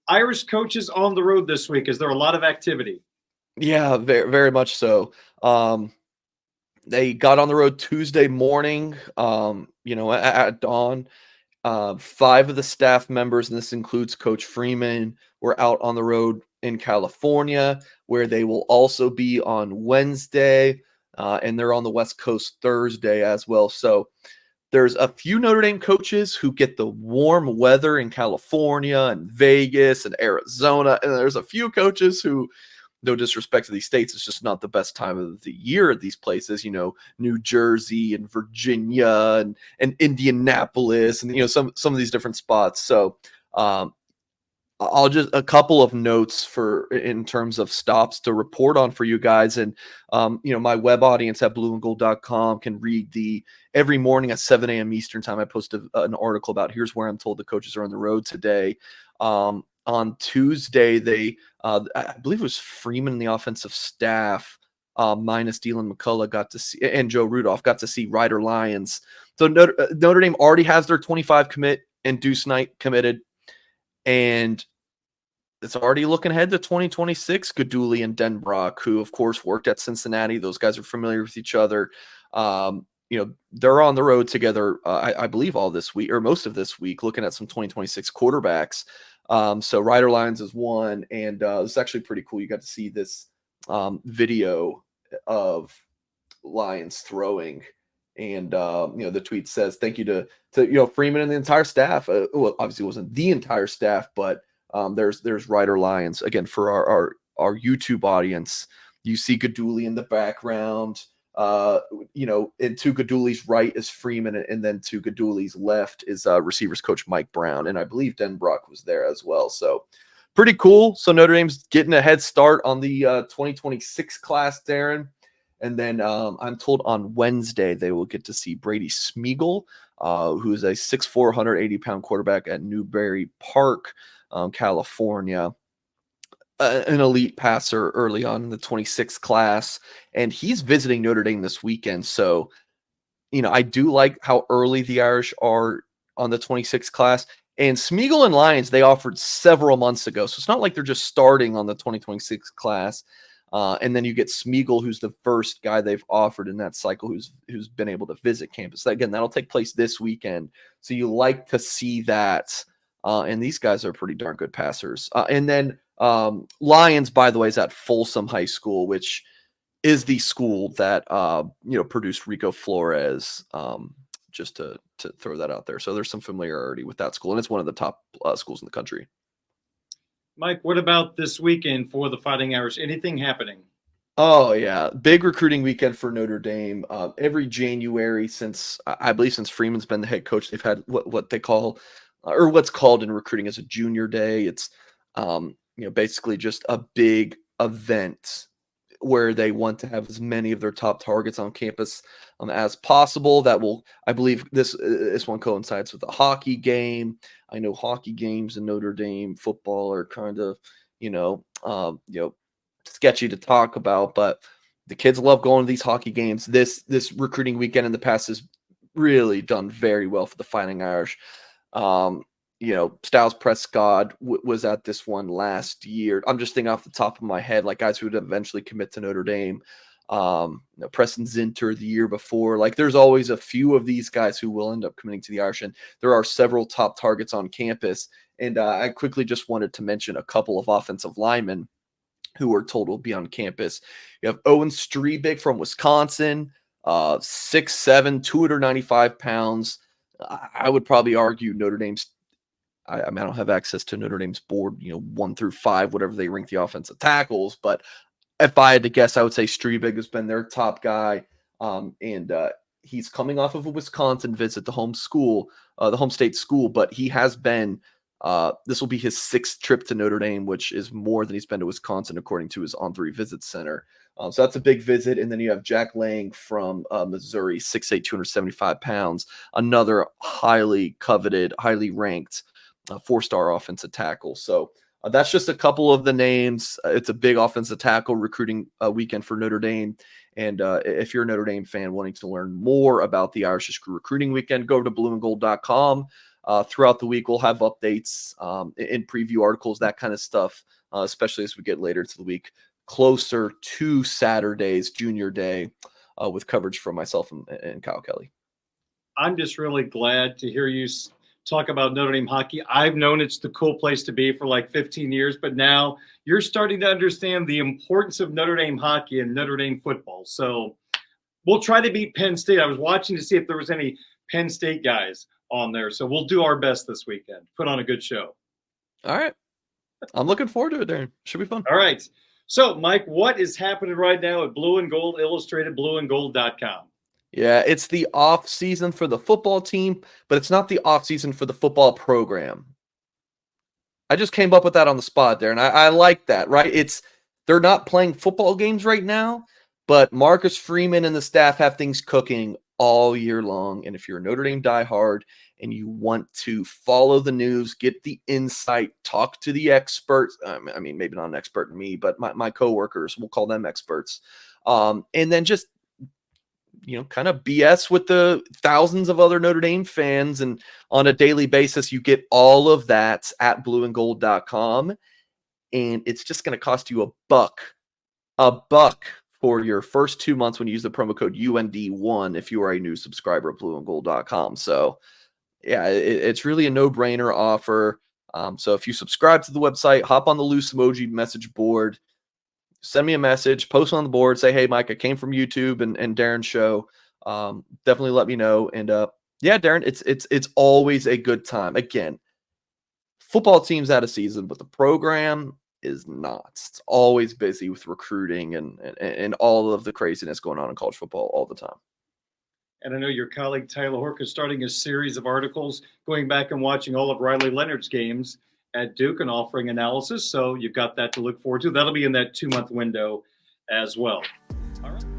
Irish coaches on the road this week. Is there a lot of activity? Yeah, very, very much so. They got on the road Tuesday morning, at dawn. Five of the staff members, and this includes Coach Freeman, were out on the road in California, where they will also be on Wednesday, and they're on the West Coast Thursday as well. So there's a few Notre Dame coaches who get the warm weather in California and Vegas and Arizona, and there's a few coaches who, no disrespect to these states, it's just not the best time of the year at these places, New Jersey and Virginia and Indianapolis and, some of these different spots. So I'll just a couple of notes for in terms of stops to report on for you guys. And, my web audience at blueandgold.com can read every morning at 7 a.m. Eastern time. I post an article about here's where I'm told the coaches are on the road today. On Tuesday, I believe it was Freeman and the offensive staff, minus Dylan McCullough, got to see, and Joe Rudolph got to see Ryder Lions. So Notre Dame already has their 25 commit and Deuce Knight committed. And it's already looking ahead to 2026. Gaduli and Denbrock, who of course worked at Cincinnati. Those guys are familiar with each other. They're on the road together, I believe all this week or most of this week, looking at some 2026 quarterbacks. So Ryder Lions is one, and it's actually pretty cool. You got to see this video of Lions throwing, and the tweet says thank you to Freeman and the entire staff. Well, obviously it wasn't the entire staff, but there's Ryder Lions again for our YouTube audience. You see Gaduli in the background. And to Gaduli's right is Freeman, and then to Gaduli's left is receivers coach Mike Brown, and I believe Denbrock was there as well. So pretty cool. So Notre Dame's getting a head start on the 2026 class, Darren. And then I'm told on Wednesday they will get to see Brady Smeagol, who is a 6'4", 180-pound quarterback at Newberry Park, California. An elite passer early on in the 26th class, and he's visiting Notre Dame this weekend. So, I do like how early the Irish are on the 26th class. And Smeagol and Lions, they offered several months ago. So it's not like they're just starting on the 2026 class. And then you get Smeagol, who's the first guy they've offered in that cycle who's been able to visit campus. Again, that'll take place this weekend. So you like to see that. And these guys are pretty darn good passers. And then Lions, by the way, is at Folsom High School, which is the school that produced Rico Flores. Just to throw that out there. So there's some familiarity with that school, and it's one of the top schools in the country. Mike, what about this weekend for the Fighting Irish? Anything happening? Oh, yeah. Big recruiting weekend for Notre Dame. Every January since Freeman's been the head coach, they've had what they call or what's called in recruiting as a junior day. It's, basically just a big event where they want to have as many of their top targets on campus as possible. That will, I believe this one coincides with a hockey game. I know hockey games in Notre Dame football are kind of, sketchy to talk about, but the kids love going to these hockey games. This recruiting weekend in the past has really done very well for the Fighting Irish. Styles Prescott was at this one last year. I'm just thinking off the top of my head, like guys who would eventually commit to Notre Dame. Preston Zinter the year before. Like there's always a few of these guys who will end up committing to the Irish, and there are several top targets on campus. And I quickly just wanted to mention a couple of offensive linemen who are told will be on campus. You have Owen Strebig from Wisconsin, 6'7", 295 pounds. I would probably argue Notre Dame's I don't have access to Notre Dame's board, 1 through 5, whatever they rank the offensive tackles. But if I had to guess, I would say Strebig has been their top guy. And he's coming off of a Wisconsin visit, the home state school. But he has been, this will be his 6th trip to Notre Dame, which is more than he's been to Wisconsin, according to his On-3 Visit Center. So that's a big visit. And then you have Jack Lang from Missouri, 6'8", 275 pounds, another highly coveted, highly ranked 4-star offensive tackle. So that's just a couple of the names. It's a big offensive tackle recruiting weekend for Notre Dame. And if you're a Notre Dame fan wanting to learn more about the Irish recruiting weekend, go to blueandgold.com. throughout the week. We'll have updates in preview articles, that kind of stuff, especially as we get later to the week, closer to Saturday's Junior Day, with coverage from myself and Kyle Kelly. I'm just really glad to hear you talk about Notre Dame hockey. I've known it's the cool place to be for like 15 years, but now you're starting to understand the importance of Notre Dame hockey and Notre Dame football. So we'll try to beat Penn State. I was watching to see if there was any Penn State guys on there. So we'll do our best this weekend. Put on a good show. All right. I'm looking forward to it, Darren. Should be fun. All right. So, Mike, what is happening right now at Blue and Gold Illustrated, blueandgold.com? Yeah, it's the off season for the football team, but it's not the off season for the football program. I just came up with that on the spot there, and I like that, right? They're not playing football games right now, but Marcus Freeman and the staff have things cooking all year long. And if you're a Notre Dame diehard and you want to follow the news, get the insight, talk to the experts, I mean, maybe not an expert in me, but my coworkers, we'll call them experts, and then just kind of BS with the thousands of other Notre Dame fans. And on a daily basis, you get all of that at blueandgold.com. And it's just going to cost you a buck for your first 2 months when you use the promo code UND1 if you are a new subscriber at blueandgold.com. So yeah, it's really a no-brainer offer. So if you subscribe to the website, hop on the Loose Emoji message board, send me a message, post on the board, say, hey, Mike, I came from YouTube and Darren's show. Definitely let me know. And yeah, Darren, it's always a good time. Again, football team's out of season, but the program is not. It's always busy with recruiting and all of the craziness going on in college football all the time. And I know your colleague Tyler Hork is starting a series of articles going back and watching all of Riley Leonard's games at Duke and offering analysis. So you've got that to look forward to. That'll be in that 2-month window as well. All right.